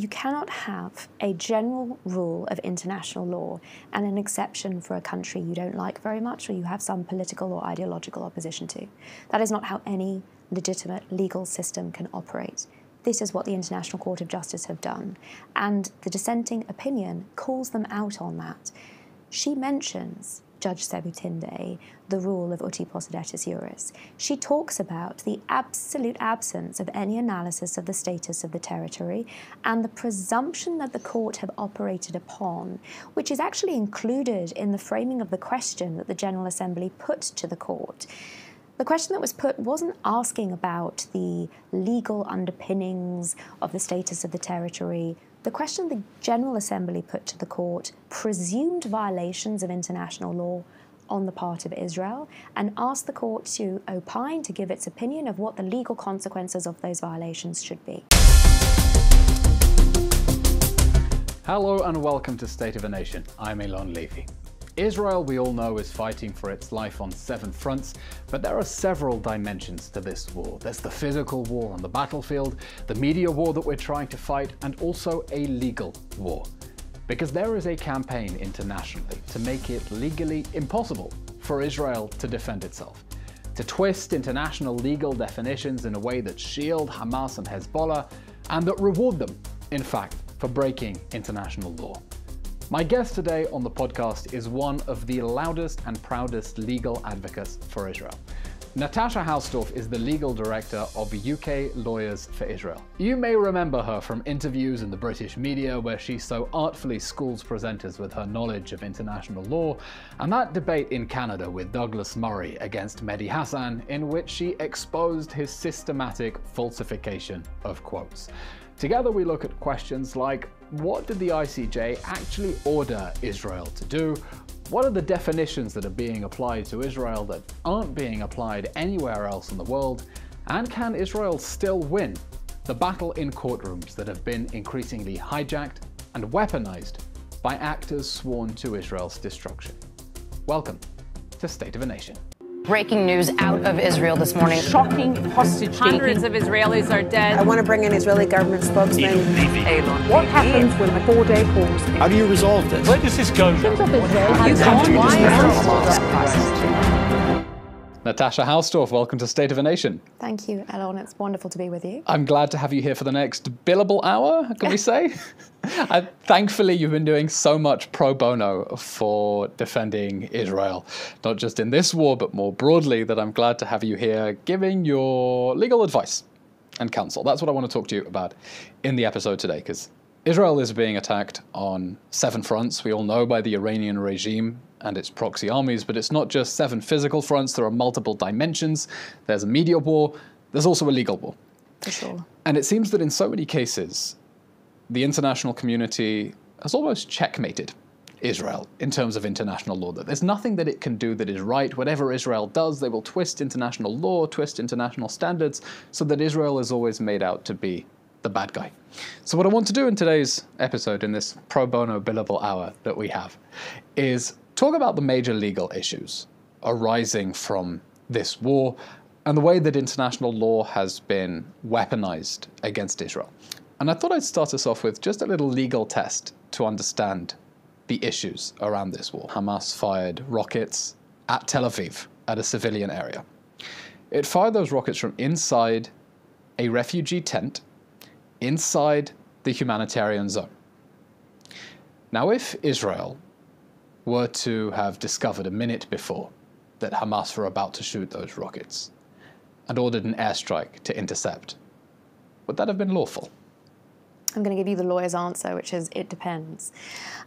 you cannot have a general rule of international law and an exception for a country you don't like very much or you have some political or ideological opposition to. That is not how any legitimate legal system can operate. This is what the International Court of Justice have done, and the dissenting opinion calls them out on that. She mentions, Judge Sebutinde, the rule of uti possidetis iuris. She talks about the absolute absence of any analysis of the status of the territory and the presumption that the court have operated upon, which is actually included in the framing of the question that the General Assembly put to the court. The question that was put wasn't asking about the legal underpinnings of the status of the territory. The question the General Assembly put to the court presumed violations of international law on the part of Israel and asked the court to opine, to give its opinion of what the legal consequences of those violations should be. Hello and welcome to State of a Nation. I'm Elon Levy. Israel, we all know, is fighting for its life on 7 fronts, but there are several dimensions to this war. There's the physical war on the battlefield, the media war that we're trying to fight, and also a legal war. Because there is a campaign internationally to make it legally impossible for Israel to defend itself, to twist international legal definitions in a way that shield Hamas and Hezbollah, and that reward them, in fact, for breaking international law. My guest today on the podcast is one of the loudest and proudest legal advocates for Israel. Natasha Hausdorff is the legal director of UK Lawyers for Israel. You may remember her from interviews in the British media where she so artfully schools presenters with her knowledge of international law, and that debate in Canada with Douglas Murray against Mehdi Hassan, in which she exposed his systematic falsification of quotes. Together we look at questions like, what did the ICJ actually order Israel to do? What are the definitions that are being applied to Israel that aren't being applied anywhere else in the world? And can Israel still win the battle in courtrooms that have been increasingly hijacked and weaponized by actors sworn to Israel's destruction? Welcome to State of a Nation. Breaking news out of Israel this morning. Shocking hostage taking. Hundreds of Israelis are dead. I want to bring in Israeli government spokesman. What happens when the 4-day pause? How do you resolve this? Where does this go? Natasha Hausdorff, welcome to State of a Nation. Thank you, Elon. It's wonderful to be with you. I'm glad to have you here for the next billable hour, can we say? Thankfully, you've been doing so much pro bono for defending Israel, not just in this war, but more broadly, that I'm glad to have you here giving your legal advice and counsel. That's what I want to talk to you about in the episode today, because Israel is being attacked on 7 fronts, we all know, by the Iranian regime and its proxy armies, but it's not just 7 physical fronts, there are multiple dimensions. There's a media war, there's also a legal war. For sure. And it seems that in so many cases, the international community has almost checkmated Israel in terms of international law, that there's nothing that it can do that is right. Whatever Israel does, they will twist international law, twist international standards, so that Israel is always made out to be the bad guy. So what I want to do in today's episode, in this pro bono billable hour that we have, is talk about the major legal issues arising from this war and the way that international law has been weaponized against Israel. And I thought I'd start us off with just a little legal test to understand the issues around this war. Hamas fired rockets at Tel Aviv, at a civilian area. It fired those rockets from inside a refugee tent, inside the humanitarian zone. Now, if Israel were to have discovered a minute before that Hamas were about to shoot those rockets and ordered an airstrike to intercept, would that have been lawful? I'm going to give you the lawyer's answer, which is it depends.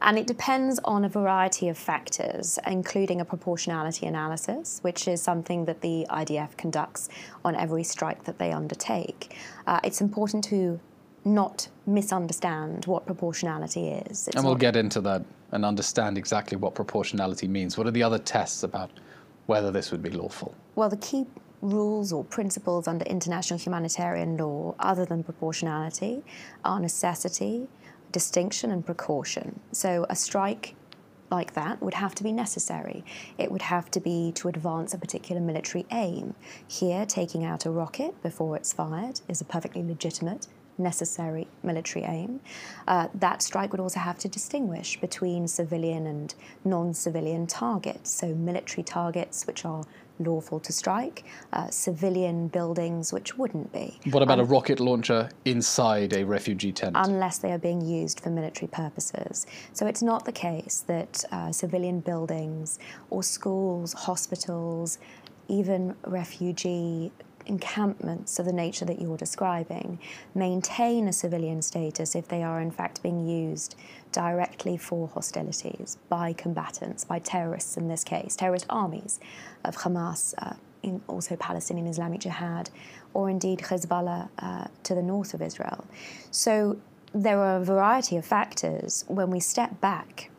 And it depends on a variety of factors, including a proportionality analysis, which is something that the IDF conducts on every strike that they undertake. It's important to not misunderstand what proportionality is. And we'll get into that and understand exactly what proportionality means. What are the other tests about whether this would be lawful? Well, the key rules or principles under international humanitarian law, other than proportionality, are necessity, distinction, and precaution. So a strike like that would have to be necessary. It would have to be to advance a particular military aim. Here, taking out a rocket before it's fired is a perfectly legitimate necessary military aim. That strike would also have to distinguish between civilian and non-civilian targets, so military targets which are lawful to strike, civilian buildings which wouldn't be. What about a rocket launcher inside a refugee tent? Unless they are being used for military purposes. So it's not the case that civilian buildings or schools, hospitals, even refugee encampments of the nature that you're describing maintain a civilian status if they are in fact being used directly for hostilities by combatants, by terrorists in this case, terrorist armies of Hamas, also Palestinian Islamic Jihad, or indeed Hezbollah to the north of Israel. So there are a variety of factors when we step back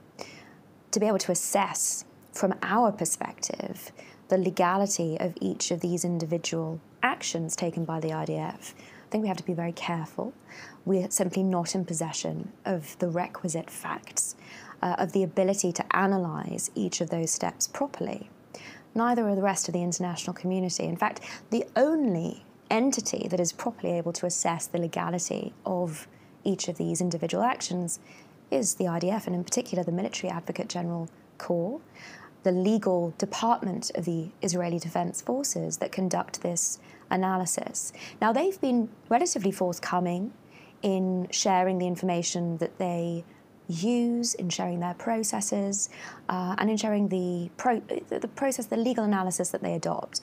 to be able to assess from our perspective the legality of each of these individual actions taken by the IDF. I think we have to be very careful. We're simply not in possession of the requisite facts, of the ability to analyse each of those steps properly. Neither are the rest of the international community. In fact, the only entity that is properly able to assess the legality of each of these individual actions is the IDF, and in particular the Military Advocate General Corps, the legal department of the Israeli Defense Forces that conduct this analysis. Now, they've been relatively forthcoming in sharing the information that they use, in sharing their processes, and in sharing the process, the legal analysis that they adopt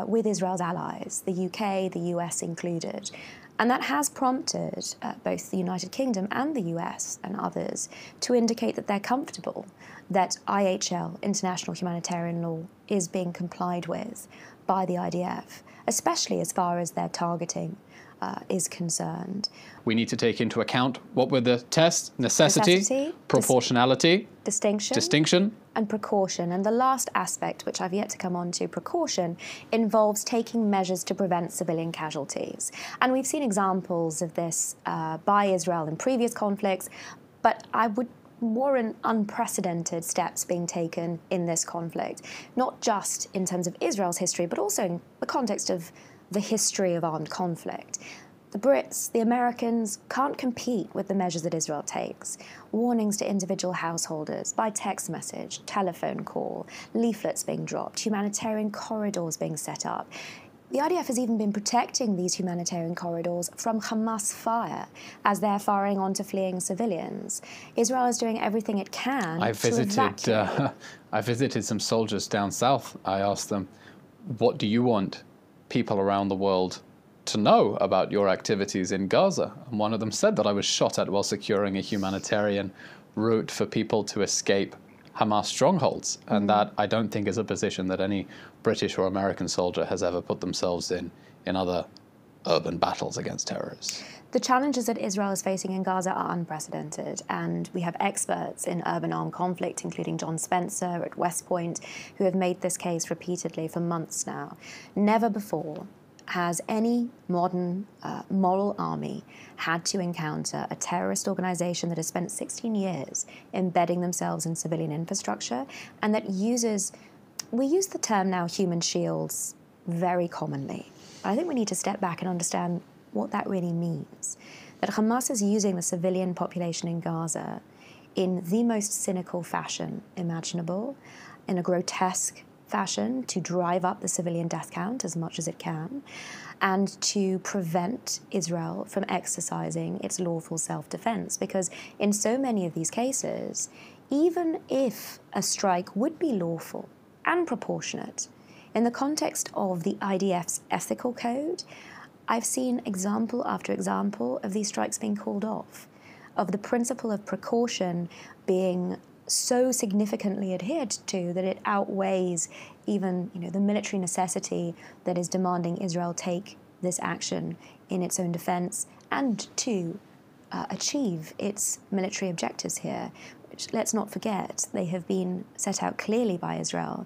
with Israel's allies, the UK, the US included. And that has prompted both the United Kingdom and the US and others to indicate that they're comfortable that IHL, international humanitarian law, is being complied with by the IDF, especially as far as their targeting is concerned. We need to take into account what were the tests: necessity, proportionality, distinction, and precaution. And the last aspect, which I've yet to come on to, precaution, involves taking measures to prevent civilian casualties. And we've seen examples of this by Israel in previous conflicts, but I would warrant unprecedented steps being taken in this conflict, not just in terms of Israel's history, but also in the context of the history of armed conflict. The Brits, the Americans, can't compete with the measures that Israel takes. Warnings to individual householders by text message, telephone call, leaflets being dropped, humanitarian corridors being set up. The IDF has even been protecting these humanitarian corridors from Hamas fire as they're firing onto fleeing civilians. Israel is doing everything it can I to visited some soldiers down south. I asked them, what do you want people around the world to know about your activities in Gaza? And one of them said that I was shot at while securing a humanitarian route for people to escape Hamas strongholds. And that, I don't think, is a position that any British or American soldier has ever put themselves in other urban battles against terrorists. The challenges that Israel is facing in Gaza are unprecedented, and we have experts in urban armed conflict, including John Spencer at West Point, who have made this case repeatedly for months now. Never before has any modern moral army had to encounter a terrorist organization that has spent 16 years embedding themselves in civilian infrastructure and that uses, we use the term now human shields very commonly. But I think we need to step back and understand what that really means. That Hamas is using the civilian population in Gaza in the most cynical fashion imaginable, in a grotesque fashion to drive up the civilian death count as much as it can, and to prevent Israel from exercising its lawful self-defense. Because in so many of these cases, even if a strike would be lawful and proportionate, in the context of the IDF's ethical code, I've seen example after example of these strikes being called off, of the principle of precaution being so significantly adhered to that it outweighs even, the military necessity that is demanding Israel take this action in its own defense and to achieve its military objectives here, which, let's not forget, they have been set out clearly by Israel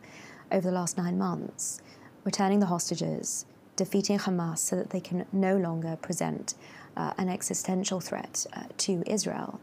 over the last 9 months, returning the hostages, defeating Hamas so that they can no longer present an existential threat to Israel,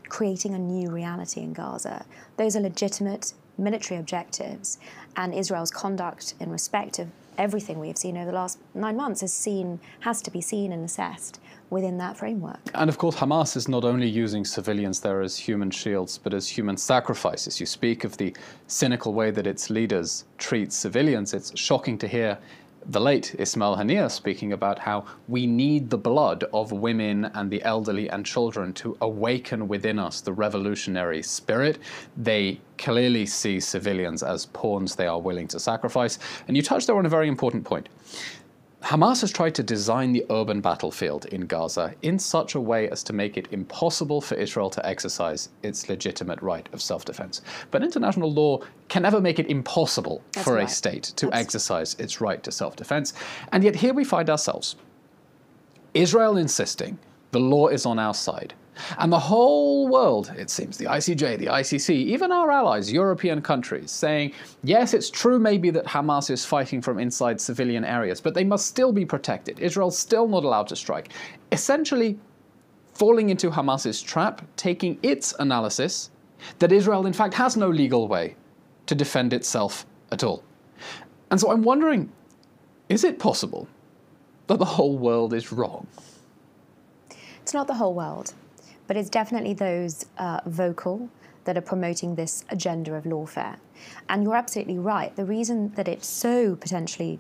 creating a new reality in Gaza. Those are legitimate military objectives, and Israel's conduct in respect of everything we've seen over the last 9 months has to be seen and assessed within that framework. And of course, Hamas is not only using civilians there as human shields, but as human sacrifices. You speak of the cynical way that its leaders treat civilians. It's shocking to hear the late Ismail Haniyeh speaking about how we need the blood of women and the elderly and children to awaken within us the revolutionary spirit. They clearly see civilians as pawns they are willing to sacrifice. And you touched there on a very important point. Hamas has tried to design the urban battlefield in Gaza in such a way as to make it impossible for Israel to exercise its legitimate right of self-defense. But international law can never make it impossible for a state to exercise its right to self-defense. And yet here we find ourselves, Israel insisting the law is on our side. And the whole world, it seems, the ICJ, the ICC, even our allies, European countries, saying, yes, it's true maybe that Hamas is fighting from inside civilian areas, but they must still be protected. Israel's still not allowed to strike. Essentially falling into Hamas's trap, taking its analysis that Israel, in fact, has no legal way to defend itself at all. And so I'm wondering, is it possible that the whole world is wrong? It's not the whole world. But it's definitely those vocal that are promoting this agenda of lawfare. And you're absolutely right. The reason that it's so potentially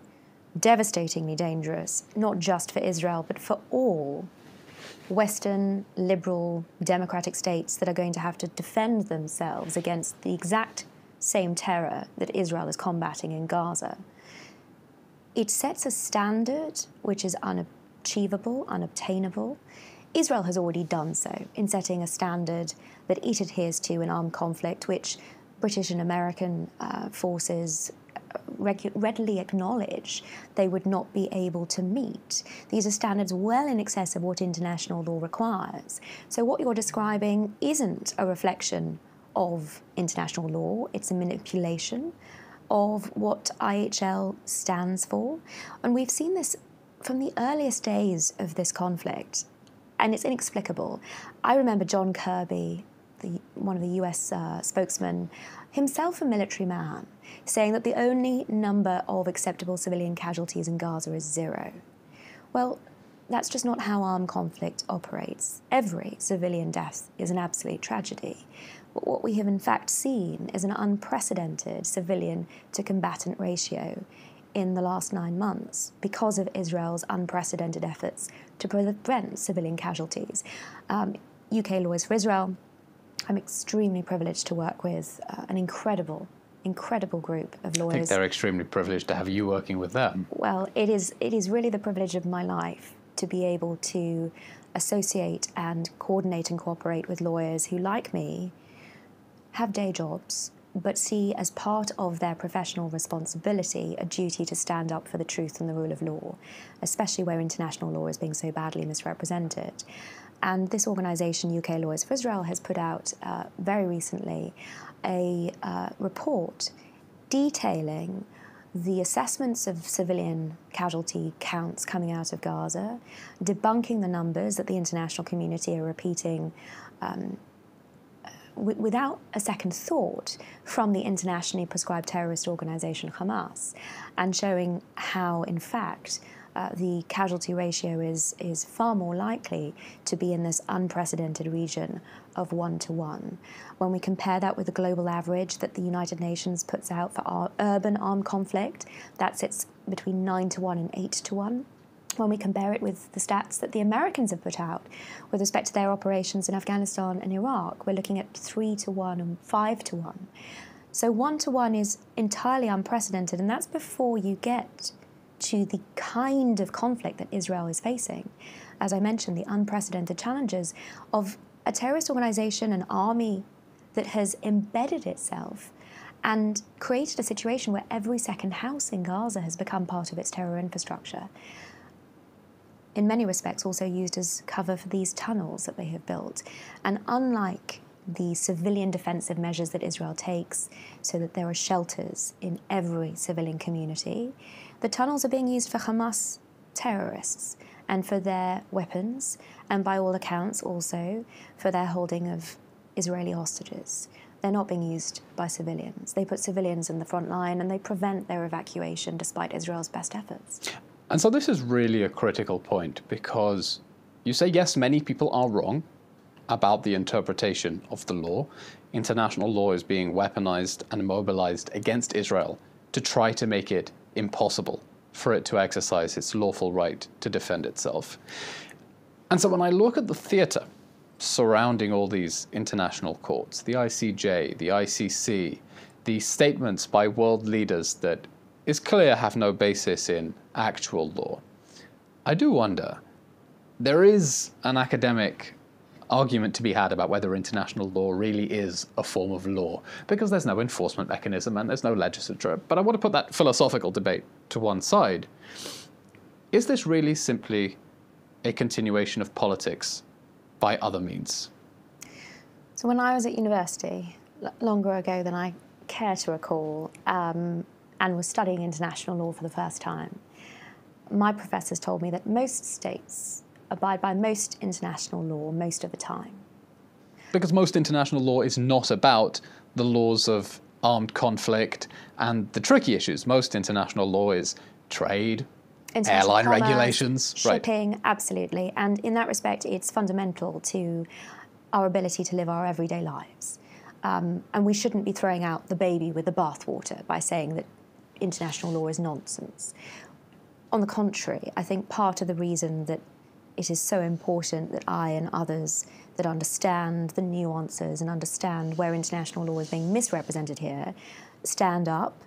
devastatingly dangerous, not just for Israel, but for all Western, liberal, democratic states that are going to have to defend themselves against the exact same terror that Israel is combating in Gaza, it sets a standard which is unachievable, unobtainable. Israel has already done so in setting a standard that it adheres to in armed conflict, which British and American forces readily acknowledge they would not be able to meet. These are standards well in excess of what international law requires. So what you're describing isn't a reflection of international law, it's a manipulation of what IHL stands for. And we've seen this from the earliest days of this conflict. And it's inexplicable. I remember John Kirby, one of the US spokesmen, himself a military man, saying that the only number of acceptable civilian casualties in Gaza is 0. Well, that's just not how armed conflict operates. Every civilian death is an absolute tragedy. But what we have in fact seen is an unprecedented civilian to combatant ratio in the last 9 months because of Israel's unprecedented efforts to prevent civilian casualties. UK Lawyers for Israel, I'm extremely privileged to work with an incredible group of lawyers. I think they're extremely privileged to have you working with them. Well, it is really the privilege of my life to be able to associate and coordinate and cooperate with lawyers who, like me, have day jobs, but see as part of their professional responsibility a duty to stand up for the truth and the rule of law, especially where international law is being so badly misrepresented. And this organisation, UK Lawyers for Israel, has put out very recently a report detailing the assessments of civilian casualty counts coming out of Gaza, debunking the numbers that the international community are repeating without a second thought from the internationally prescribed terrorist organisation Hamas, and showing how, in fact, the casualty ratio is far more likely to be in this unprecedented region of 1-to-1. When we compare that with the global average that the United Nations puts out for our urban armed conflict, that sits between 9-to-1 and 8-to-1. When we compare it with the stats that the Americans have put out with respect to their operations in Afghanistan and Iraq, we're looking at 3-to-1 and 5-to-1. So 1-to-1 is entirely unprecedented, and that's before you get to the kind of conflict that Israel is facing. As I mentioned, the unprecedented challenges of a terrorist organization, an army that has embedded itself and created a situation where every second house in Gaza has become part of its terror infrastructure. In many respects also used as cover for these tunnels that they have built. And unlike the civilian defensive measures that Israel takes so that there are shelters in every civilian community, the tunnels are being used for Hamas terrorists and for their weapons, and by all accounts also for their holding of Israeli hostages. They're not being used by civilians. They put civilians in the front line and they prevent their evacuation despite Israel's best efforts. And so this is really a critical point, because you say, yes, many people are wrong about the interpretation of the law. International law is being weaponized and mobilized against Israel to try to make it impossible for it to exercise its lawful right to defend itself. And so when I look at the theater surrounding all these international courts, the ICJ, the ICC, the statements by world leaders that is clear have no basis in actual law, I do wonder, there is an academic argument to be had about whether international law really is a form of law, because there's no enforcement mechanism and there's no legislature. But I want to put that philosophical debate to one side. Is this really simply a continuation of politics by other means? So when I was at university, longer ago than I care to recall, and was studying international law for the first time, my professors told me that most states abide by most international law most of the time. Because most international law is not about the laws of armed conflict and the tricky issues. Most international law is trade, airline commerce, regulations. Shipping, right. Absolutely. And in that respect, it's fundamental to our ability to live our everyday lives. And we shouldn't be throwing out the baby with the bathwater by saying that international law is nonsense. On the contrary, I think part of the reason that it is so important that I and others that understand the nuances and understand where international law is being misrepresented here stand up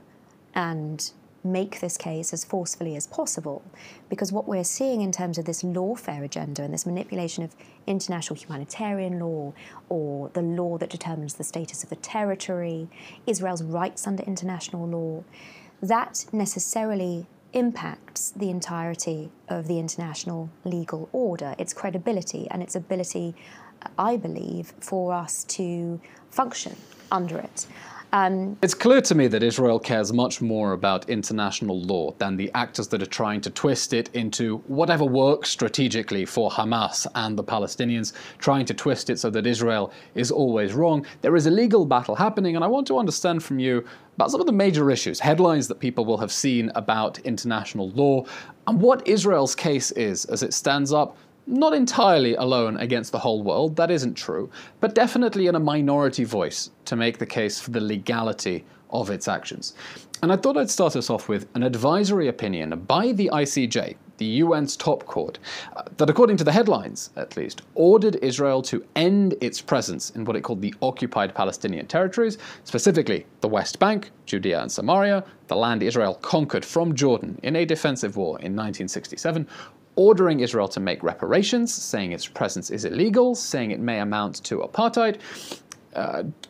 and make this case as forcefully as possible. Because what we're seeing in terms of this lawfare agenda and this manipulation of international humanitarian law, or the law that determines the status of the territory, Israel's rights under international law, that necessarily impacts the entirety of the international legal order, its credibility and its ability, I believe, for us to function under it. It's clear to me that Israel cares much more about international law than the actors that are trying to twist it into whatever works strategically for Hamas and the Palestinians, trying to twist it so that Israel is always wrong. There is a legal battle happening, and I want to understand from you about some of the major issues, headlines that people will have seen about international law, and what Israel's case is as it stands up, not entirely alone against the whole world, that isn't true, but definitely in a minority voice to make the case for the legality of its actions. And I thought I'd start us off with an advisory opinion by the ICJ, the UN's top court, that according to the headlines, at least, ordered Israel to end its presence in what it called the occupied Palestinian territories, specifically the West Bank, Judea and Samaria, the land Israel conquered from Jordan in a defensive war in 1967, ordering Israel to make reparations, saying its presence is illegal, saying it may amount to apartheid.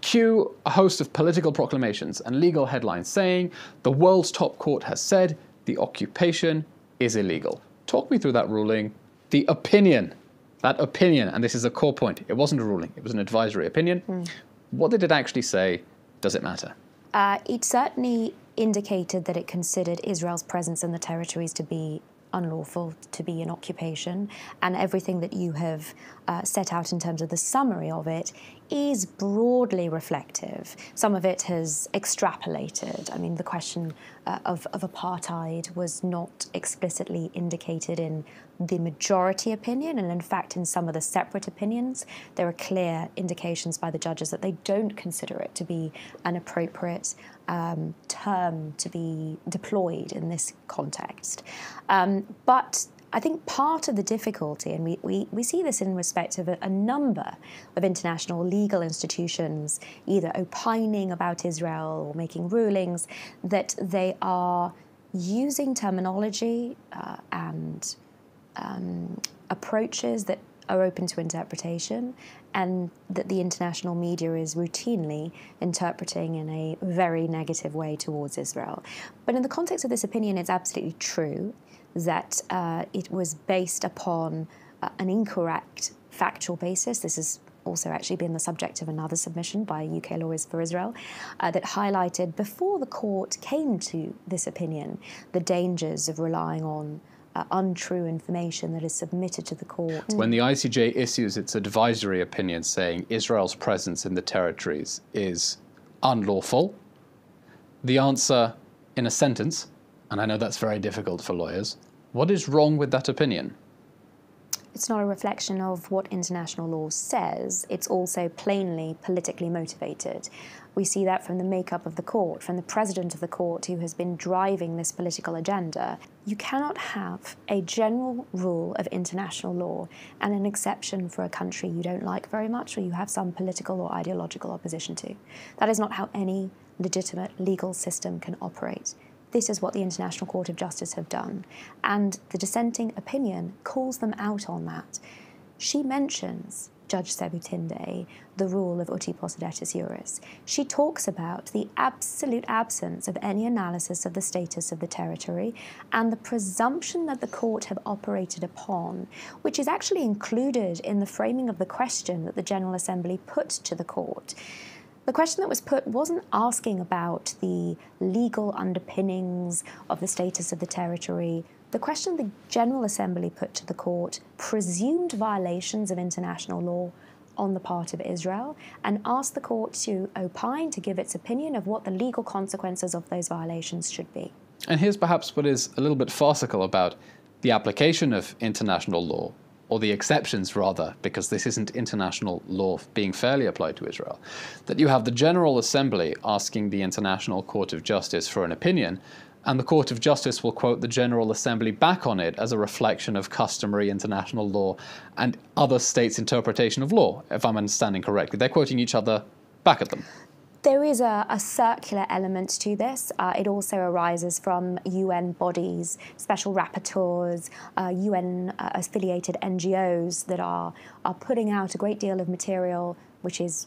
Cue a host of political proclamations and legal headlines saying the world's top court has said the occupation is illegal. Talk me through that ruling, the opinion, that opinion, and this is a core point. It wasn't a ruling, it was an advisory opinion. What did it actually say? Does it matter? It certainly indicated that it considered Israel's presence in the territories to be unlawful, to be an occupation, and everything that you have set out in terms of the summary of it is broadly reflective. Some of it has extrapolated. I mean, the question of apartheid was not explicitly indicated in the majority opinion, and in fact in some of the separate opinions there are clear indications by the judges that they don't consider it to be an appropriate term to be deployed in this context. But I think part of the difficulty, and we see this in respect of a number of international legal institutions either opining about Israel or making rulings, that they are using terminology and approaches that are open to interpretation, and that the international media is routinely interpreting in a very negative way towards Israel. But in the context of this opinion, it's absolutely true that it was based upon an incorrect factual basis. This has also actually been the subject of another submission by UK Lawyers for Israel that highlighted, before the court came to this opinion, the dangers of relying on untrue information that is submitted to the court. When the ICJ issues its advisory opinion saying Israel's presence in the territories is unlawful, the answer in a sentence, and I know that's very difficult for lawyers, what is wrong with that opinion? It's not a reflection of what international law says. It's also plainly politically motivated. We see that from the makeup of the court, from the president of the court who has been driving this political agenda. You cannot have a general rule of international law and an exception for a country you don't like very much or you have some political or ideological opposition to. That is not how any legitimate legal system can operate. This is what the International Court of Justice have done, and the dissenting opinion calls them out on that. She mentions, Judge Sebutinde, the rule of uti possidetis juris. She talks about the absolute absence of any analysis of the status of the territory and the presumption that the court have operated upon, which is actually included in the framing of the question that the General Assembly put to the court. The question that was put wasn't asking about the legal underpinnings of the status of the territory. The question the General Assembly put to the court presumed violations of international law on the part of Israel and asked the court to opine, to give its opinion of what the legal consequences of those violations should be. And here's perhaps what is a little bit farcical about the application of international law, or the exceptions rather, because this isn't international law being fairly applied to Israel, that you have the General Assembly asking the International Court of Justice for an opinion, and the Court of Justice will quote the General Assembly back on it as a reflection of customary international law and other states' interpretation of law, if I'm understanding correctly. They're quoting each other back at them. There is a circular element to this. It also arises from UN bodies, special rapporteurs, UN-affiliated NGOs that are putting out a great deal of material which is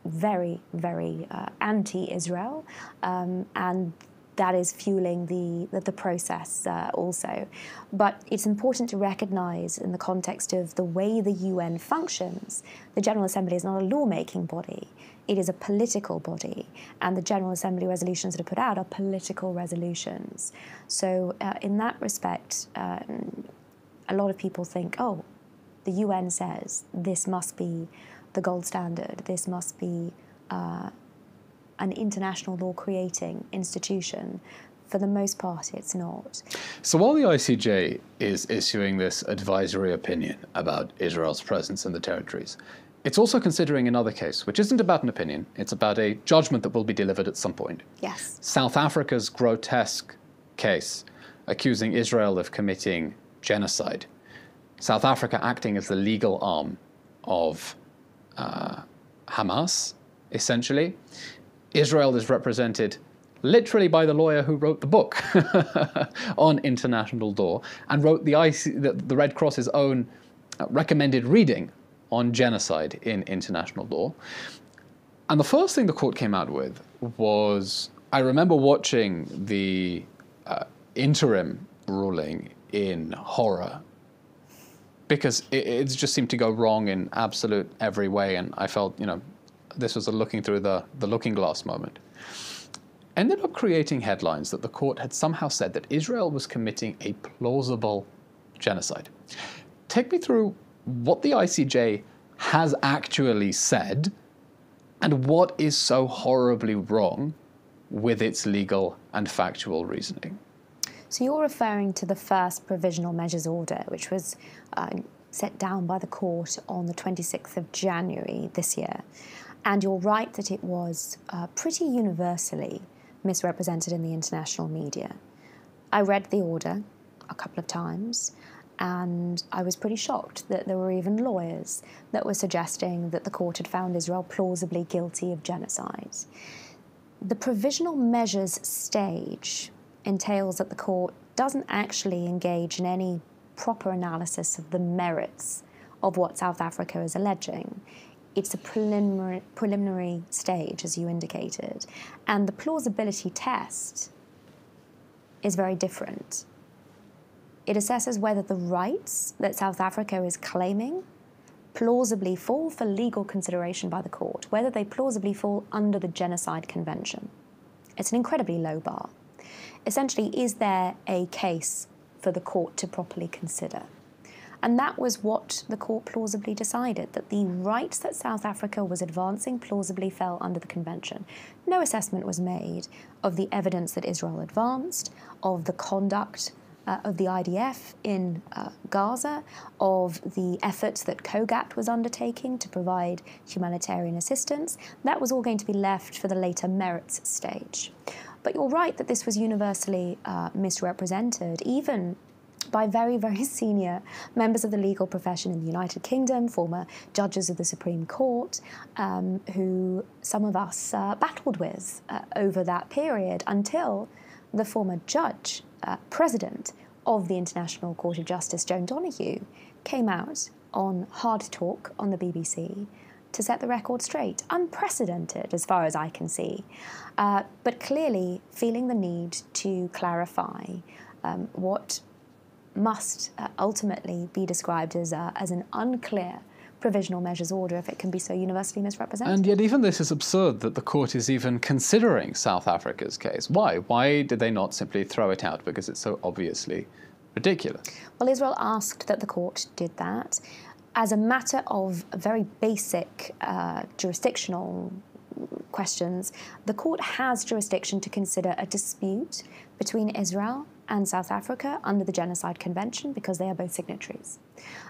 very, very anti-Israel, and that is fueling the process also. But it's important to recognise in the context of the way the UN functions, the General Assembly is not a lawmaking body. It is a political body, and the General Assembly resolutions that are put out are political resolutions. So in that respect, a lot of people think, oh, the UN says this must be the gold standard, this must be an international law creating institution. For the most part, it's not. So while the ICJ is issuing this advisory opinion about Israel's presence in the territories, it's also considering another case, which isn't about an opinion, it's about a judgment that will be delivered at some point. Yes. South Africa's grotesque case accusing Israel of committing genocide. South Africa acting as the legal arm of Hamas, essentially. Israel is represented literally by the lawyer who wrote the book on international law and wrote the Red Cross's own recommended reading on genocide in international law. And the first thing the court came out with was, I remember watching the interim ruling in horror, because it just seemed to go wrong in absolute every way, and I felt, this was a looking through the looking glass moment. Ended up creating headlines that the court had somehow said that Israel was committing a plausible genocide. Take me through what the ICJ has actually said and what is so horribly wrong with its legal and factual reasoning. So you're referring to the first provisional measures order, which was set down by the court on the 26th of January this year. And you're right that it was pretty universally misrepresented in the international media. I read the order a couple of times, and I was pretty shocked that there were even lawyers that were suggesting that the court had found Israel plausibly guilty of genocide. The provisional measures stage entails that the court doesn't actually engage in any proper analysis of the merits of what South Africa is alleging. It's a preliminary stage, as you indicated, and the plausibility test is very different. It assesses whether the rights that South Africa is claiming plausibly fall for legal consideration by the court, whether they plausibly fall under the Genocide Convention. It's an incredibly low bar. Essentially, is there a case for the court to properly consider. And that was what the court plausibly decided, that the rights that South Africa was advancing plausibly fell under the convention. No assessment was made of the evidence that Israel advanced, of the conduct of the IDF in Gaza, of the efforts that COGAT was undertaking to provide humanitarian assistance. That was all going to be left for the later merits stage. But you're right that this was universally misrepresented, even by very, very senior members of the legal profession in the United Kingdom, former judges of the Supreme Court, who some of us battled with over that period until the former judge, president of the International Court of Justice, Joan Donoghue, came out on Hard Talk on the BBC to set the record straight. Unprecedented, as far as I can see, but clearly feeling the need to clarify what must ultimately be described as an unclear provisional measures order if it can be so universally misrepresented. And yet even this is absurd that the court is even considering South Africa's case. Why? Why did they not simply throw it out? Because it's so obviously ridiculous. Well, Israel asked that the court did that as a matter of very basic jurisdictional questions. The court has jurisdiction to consider a dispute between Israel and South Africa under the Genocide Convention because they are both signatories.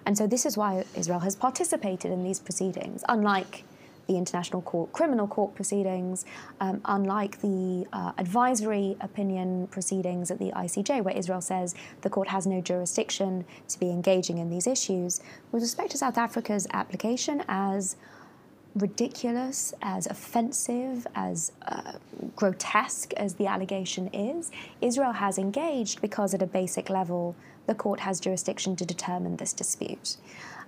And so this is why Israel has participated in these proceedings, unlike the International Court, Criminal Court proceedings, unlike the advisory opinion proceedings at the ICJ, where Israel says the court has no jurisdiction to be engaging in these issues. With respect to South Africa's application, as ridiculous, as offensive, as grotesque as the allegation is, Israel has engaged because at a basic level the court has jurisdiction to determine this dispute.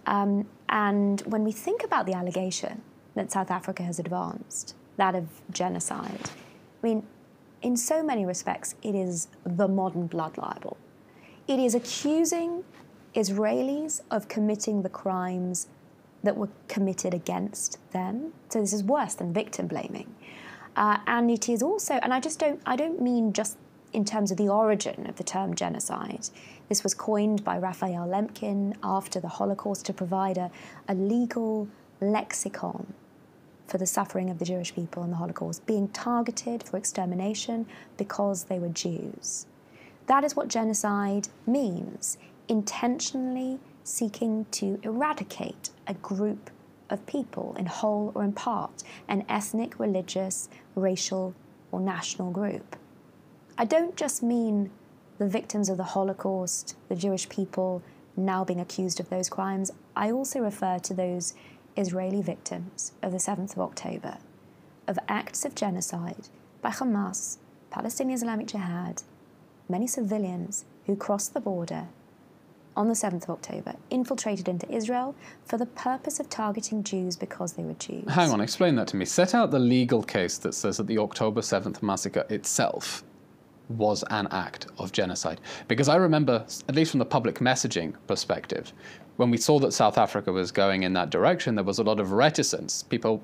And when we think about the allegation that South Africa has advanced, that of genocide, I mean, in so many respects it is the modern blood libel. It is accusing Israelis of committing the crimes that were committed against them. So this is worse than victim blaming. And it is also, and I don't mean just in terms of the origin of the term genocide. This was coined by Raphael Lemkin after the Holocaust to provide a legal lexicon for the suffering of the Jewish people in the Holocaust, being targeted for extermination because they were Jews. That is what genocide means, intentionally seeking to eradicate a group of people in whole or in part, an ethnic, religious, racial, or national group. I don't just mean the victims of the Holocaust, the Jewish people now being accused of those crimes. I also refer to those Israeli victims of the 7th of October, of acts of genocide by Hamas, Palestinian Islamic Jihad, many civilians who crossed the border on the 7th of October, infiltrated into Israel for the purpose of targeting Jews because they were Jews. Hang on, explain that to me. Set out the legal case that says that the October 7th massacre itself was an act of genocide. Because I remember, at least from the public messaging perspective, when we saw that South Africa was going in that direction, there was a lot of reticence. People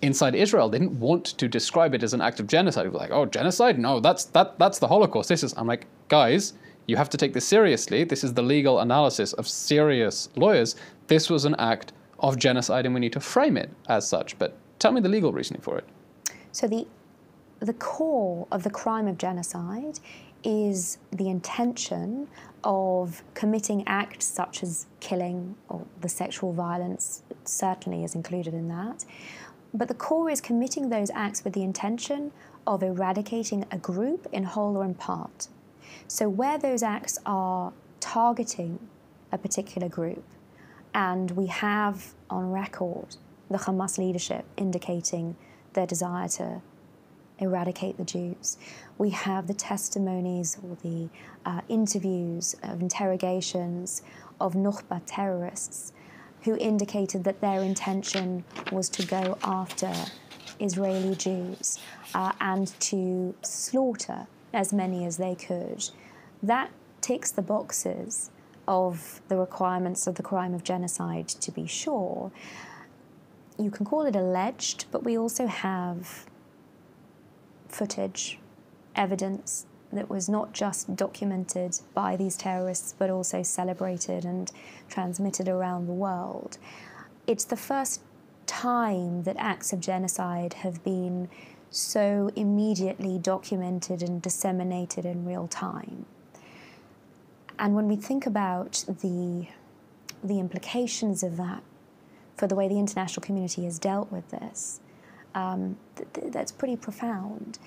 inside Israel didn't want to describe it as an act of genocide. They were like, oh, genocide? No, that's the Holocaust. I'm like, guys, you have to take this seriously. This is the legal analysis of serious lawyers. This was an act of genocide and we need to frame it as such. But tell me the legal reasoning for it. So the core of the crime of genocide is the intention of committing acts such as killing, or the sexual violence certainly is included in that. But the core is committing those acts with the intention of eradicating a group in whole or in part. So where those acts are targeting a particular group, and we have on record the Hamas leadership indicating their desire to eradicate the Jews, we have the testimonies or the interviews of interrogations of Nukhba terrorists who indicated that their intention was to go after Israeli Jews and to slaughter as many as they could. That ticks the boxes of the requirements of the crime of genocide, to be sure. You can call it alleged, but we also have footage, evidence that was not just documented by these terrorists, but also celebrated and transmitted around the world. It's the first time that acts of genocide have been so immediately documented and disseminated in real time. And when we think about the implications of that for the way the international community has dealt with this, that's pretty profound,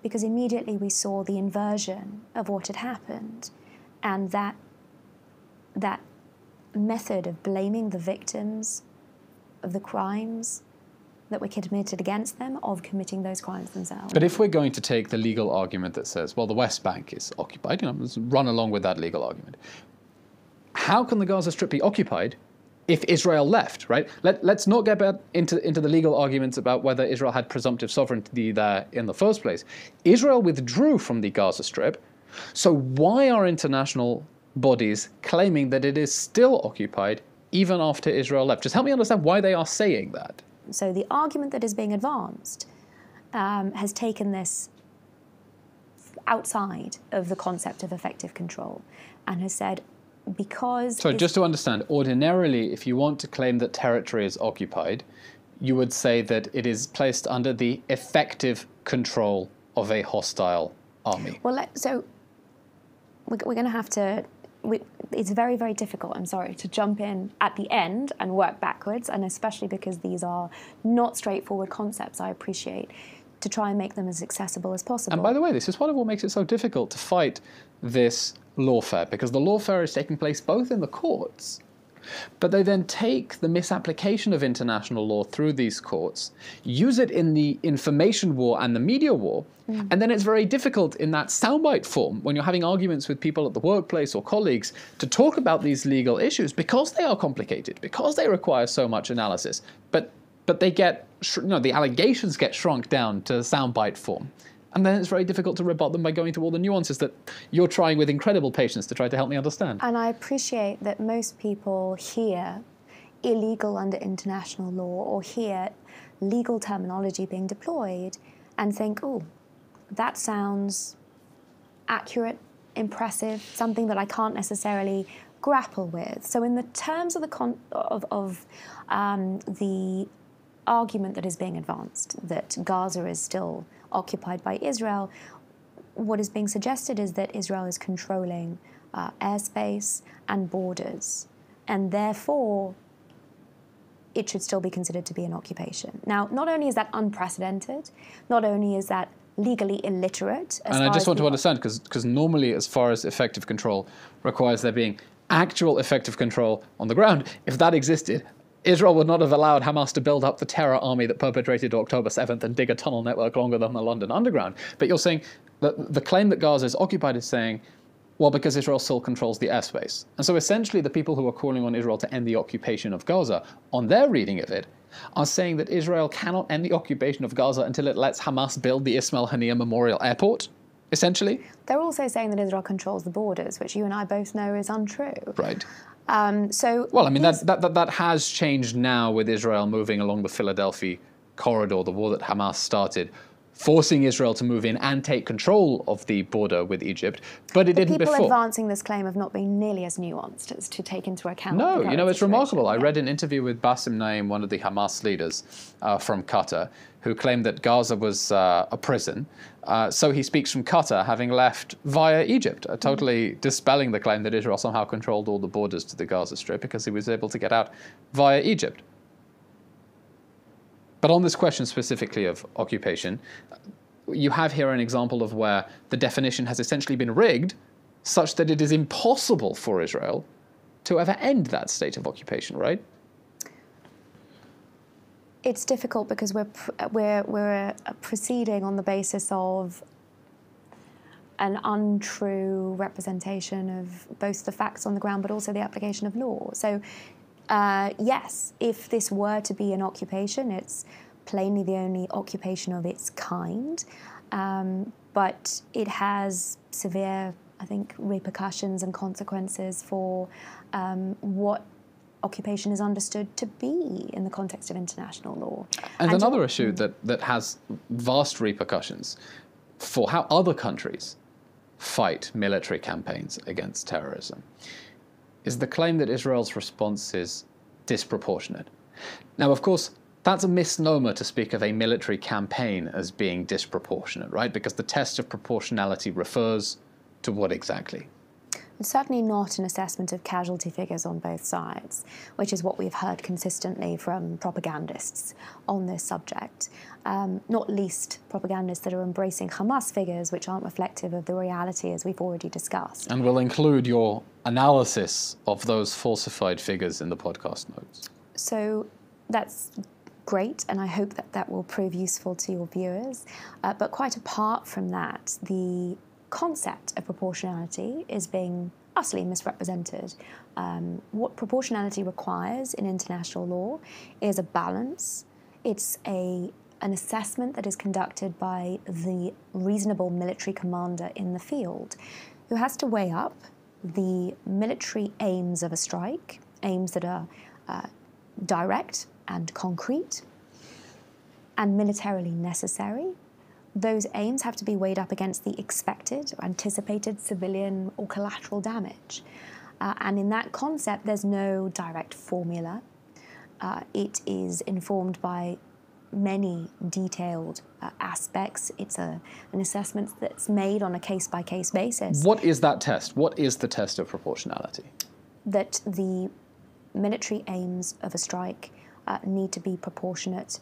because immediately we saw the inversion of what had happened, and that method of blaming the victims of the crimes that were committed against them, of committing those crimes themselves. But if we're going to take the legal argument that says, well, the West Bank is occupied, let's run along with that legal argument. How can the Gaza Strip be occupied if Israel left, right? Let's not get back into the legal arguments about whether Israel had presumptive sovereignty there in the first place. Israel withdrew from the Gaza Strip, so why are international bodies claiming that it is still occupied even after Israel left? Just help me understand why they are saying that. So the argument that is being advanced has taken this outside of the concept of effective control and has said, because... So just to understand, ordinarily, if you want to claim that territory is occupied, you would say that it is placed under the effective control of a hostile army. Well, so we're going to have to... it's very, very difficult, I'm sorry, to jump in at the end and work backwards, and especially because these are not straightforward concepts, I appreciate, to try and make them as accessible as possible. And by the way, this is part of what makes it so difficult to fight this lawfare, because the lawfare is taking place both in the courts, but they then take the misapplication of international law through these courts, use it in the information war and the media war, and then it's very difficult in that soundbite form when you're having arguments with people at the workplace or colleagues to talk about these legal issues because they are complicated, because they require so much analysis. But they get, the allegations get shrunk down to soundbite form. And then it's very difficult to rebut them by going through all the nuances that you're trying with incredible patience to try to help me understand. And I appreciate that most people hear illegal under international law or hear legal terminology being deployed and think, oh, that sounds accurate, impressive, something that I can't necessarily grapple with. So in the terms of the argument that is being advanced, that Gaza is still occupied by Israel, what is being suggested is that Israel is controlling airspace and borders, and therefore it should still be considered to be an occupation. Now, not only is that unprecedented, not only is that legally illiterate. And I just want to understand, because normally as far as effective control requires there being actual effective control on the ground, if that existed, Israel would not have allowed Hamas to build up the terror army that perpetrated October 7th and dig a tunnel network longer than the London Underground. But you're saying that the claim that Gaza is occupied is saying, well, because Israel still controls the airspace. And so essentially the people who are calling on Israel to end the occupation of Gaza, on their reading of it, are saying that Israel cannot end the occupation of Gaza until it lets Hamas build the Ismail Haniyeh Memorial Airport, essentially. They're also saying that Israel controls the borders, which you and I both know is untrue. Right. Well, I mean, that has changed now with Israel moving along the Philadelphia corridor, the war that Hamas started, forcing Israel to move in and take control of the border with Egypt, but it didn't before. People advancing this claim have not been nearly as nuanced as to take into account. No, it's remarkable. I read an interview with Bassem Naim, one of the Hamas leaders from Qatar, who claimed that Gaza was a prison. So he speaks from Qatar, having left via Egypt, totally dispelling the claim that Israel somehow controlled all the borders to the Gaza Strip because he was able to get out via Egypt. But on this question specifically of occupation, you have here an example of where the definition has essentially been rigged such that it is impossible for Israel to ever end that state of occupation, right? It's difficult because we're proceeding on the basis of an untrue representation of both the facts on the ground but also the application of law. So yes, if this were to be an occupation, it's plainly the only occupation of its kind, but it has severe, I think, repercussions and consequences for what occupation is understood to be in the context of international law. And another issue that has vast repercussions for how other countries fight military campaigns against terrorism is the claim that Israel's response is disproportionate. Now, of course, that's a misnomer to speak of a military campaign as being disproportionate, right? Because the test of proportionality refers to what exactly? It's certainly not an assessment of casualty figures on both sides, which is what we've heard consistently from propagandists on this subject, not least propagandists that are embracing Hamas figures, which aren't reflective of the reality, as we've already discussed. And we'll include your analysis of those falsified figures in the podcast notes. So that's great, and I hope that that will prove useful to your viewers. But quite apart from that, the concept of proportionality is being utterly misrepresented. What proportionality requires in international law is a balance. It's an assessment that is conducted by the reasonable military commander in the field, who has to weigh up the military aims of a strike, aims that are direct and concrete and militarily necessary. Those aims have to be weighed up against the expected or anticipated civilian or collateral damage. And in that concept, there's no direct formula. It is informed by many detailed aspects. It's an assessment that's made on a case-by-case basis. What is that test? What is the test of proportionality? That the military aims of a strike need to be proportionate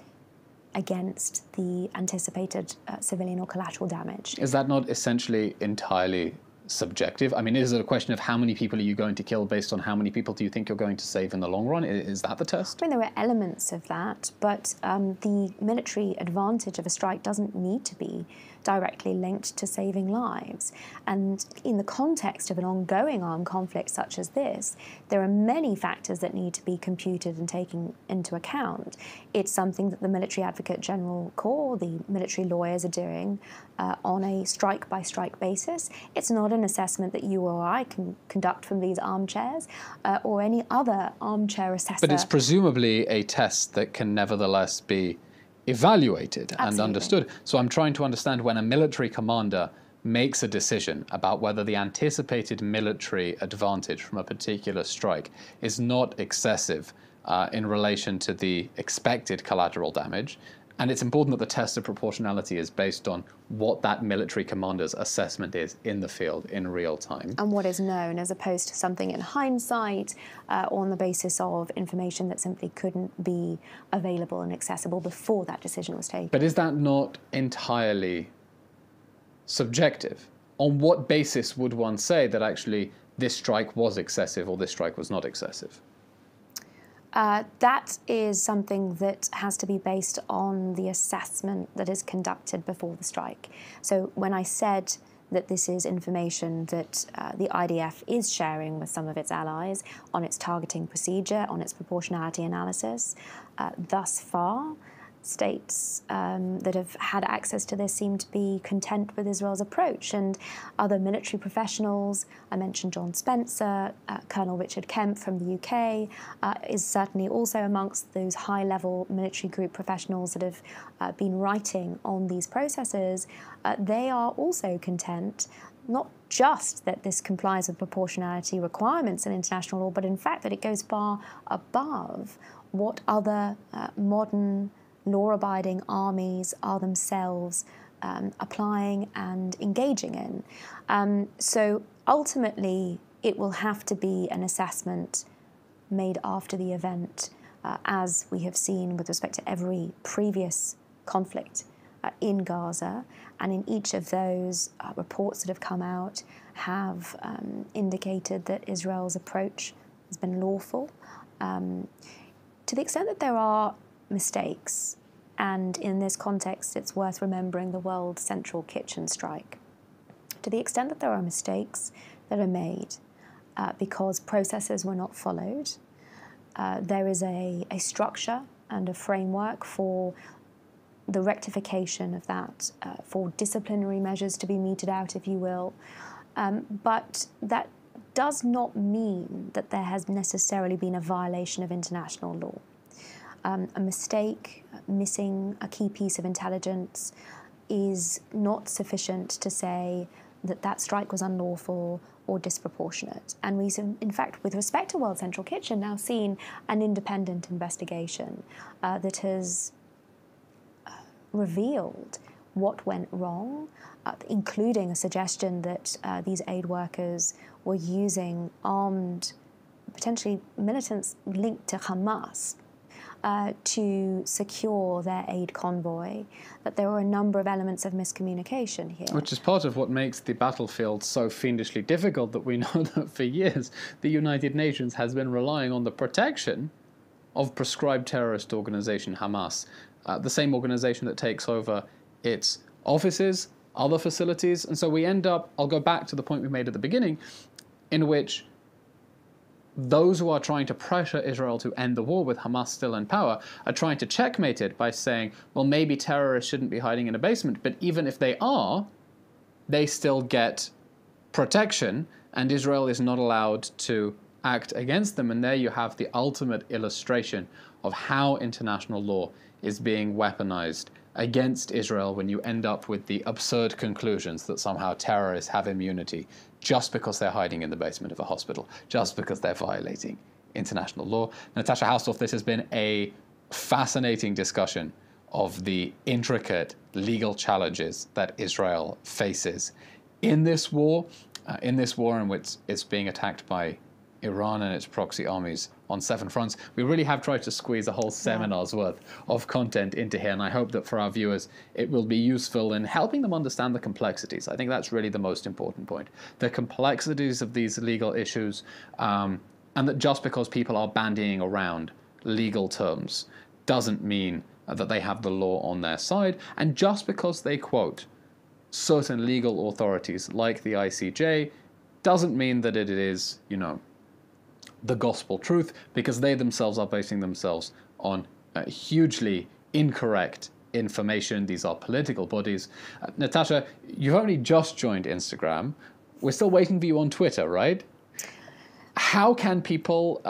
against the anticipated civilian or collateral damage. Is that not essentially entirely subjective? I mean, is it a question of how many people are you going to kill based on how many people do you think you're going to save in the long run? Is that the test? I mean, there are elements of that, but the military advantage of a strike doesn't need to be directly linked to saving lives. And in the context of an ongoing armed conflict such as this, there are many factors that need to be computed and taken into account. It's something that the Military Advocate General Corps, the military lawyers, are doing on a strike-by-strike basis. It's not an assessment that you or I can conduct from these armchairs or any other armchair assessor. But it's presumably a test that can nevertheless be evaluated and understood. So I'm trying to understand when a military commander makes a decision about whether the anticipated military advantage from a particular strike is not excessive in relation to the expected collateral damage. And it's important that the test of proportionality is based on what that military commander's assessment is in the field in real time. And what is known, as opposed to something in hindsight or on the basis of information that simply couldn't be available and accessible before that decision was taken. But is that not entirely subjective? On what basis would one say that actually this strike was excessive or this strike was not excessive? That is something that has to be based on the assessment that is conducted before the strike. So when I said that this is information that the IDF is sharing with some of its allies on its targeting procedure, on its proportionality analysis, thus far, states that have had access to this seem to be content with Israel's approach, and other military professionals, I mentioned John Spencer, Colonel Richard Kemp from the UK, is certainly also amongst those high-level military group professionals that have been writing on these processes. They are also content not just that this complies with proportionality requirements in international law, but in fact that it goes far above what other modern law-abiding armies are themselves applying and engaging in. So ultimately, it will have to be an assessment made after the event, as we have seen with respect to every previous conflict in Gaza. And in each of those, reports that have come out have indicated that Israel's approach has been lawful. To the extent that there are mistakes, and in this context it's worth remembering the World Central Kitchen strike. To the extent that there are mistakes that are made because processes were not followed, there is a structure and a framework for the rectification of that, for disciplinary measures to be meted out, if you will. But that does not mean that there has necessarily been a violation of international law. A mistake, missing a key piece of intelligence, is not sufficient to say that strike was unlawful or disproportionate. And we've, in fact, with respect to World Central Kitchen, now seen an independent investigation that has revealed what went wrong, including a suggestion that these aid workers were using armed, potentially militants linked to Hamas, to secure their aid convoy, that there were a number of elements of miscommunication here. Which is part of what makes the battlefield so fiendishly difficult, that we know that for years the United Nations has been relying on the protection of proscribed terrorist organization Hamas, the same organization that takes over its offices, other facilities. And so we end up, I'll go back to the point we made at the beginning, in which those who are trying to pressure Israel to end the war with Hamas still in power are trying to checkmate it by saying, well, maybe terrorists shouldn't be hiding in a basement, but even if they are, they still get protection, and Israel is not allowed to act against them. And there you have the ultimate illustration of how international law is being weaponized against Israel, when you end up with the absurd conclusions that somehow terrorists have immunity just because they're hiding in the basement of a hospital, just because they're violating international law. Natasha Hausdorff, this has been a fascinating discussion of the intricate legal challenges that Israel faces in this war in which it's being attacked by Iran and its proxy armies on 7 fronts. We really have tried to squeeze a whole seminar's worth of content into here, and I hope that for our viewers it will be useful in helping them understand the complexities. I think that's really the most important point. The complexities of these legal issues, and that just because people are bandying around legal terms doesn't mean that they have the law on their side, and just because they quote certain legal authorities like the ICJ doesn't mean that it is, the gospel truth, because they themselves are basing themselves on hugely incorrect information. These are political bodies. Natasha, you've only just joined Instagram. We're still waiting for you on Twitter, right? How can people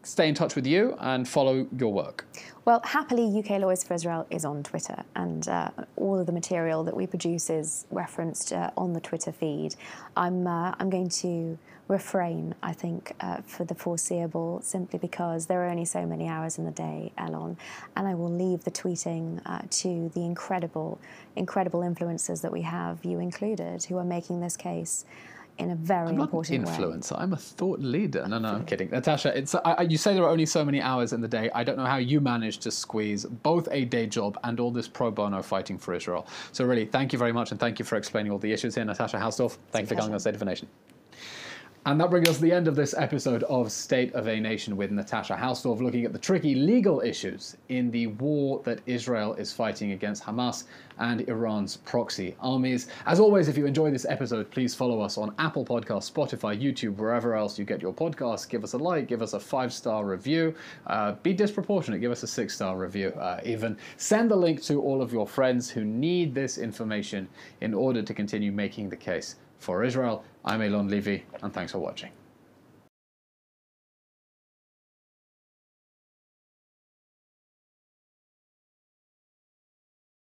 stay in touch with you and follow your work? Well, happily, UK Lawyers for Israel is on Twitter, and all of the material that we produce is referenced on the Twitter feed. I'm going to refrain, I think, for the foreseeable, simply because there are only so many hours in the day, Elon, and I will leave the tweeting to the incredible influencers that we have, you included, who are making this case in a very important way. I'm not an influencer, I'm a thought leader. No, I'm kidding. Natasha, you say there are only so many hours in the day. I don't know how you manage to squeeze both a day job and all this pro bono fighting for Israel. So really, thank you very much, and thank you for explaining all the issues here. Natasha Hausdorff, thank you for coming on State of a Nation. And that brings us to the end of this episode of State of a Nation with Natasha Hausdorff, looking at the tricky legal issues in the war that Israel is fighting against Hamas and Iran's proxy armies. As always, if you enjoy this episode, please follow us on Apple Podcasts, Spotify, YouTube, wherever else you get your podcasts. Give us a like, give us a 5-star review. Be disproportionate, give us a 6-star review even. Send the link to all of your friends who need this information in order to continue making the case for Israel. I'm Elon Levy, and thanks for watching.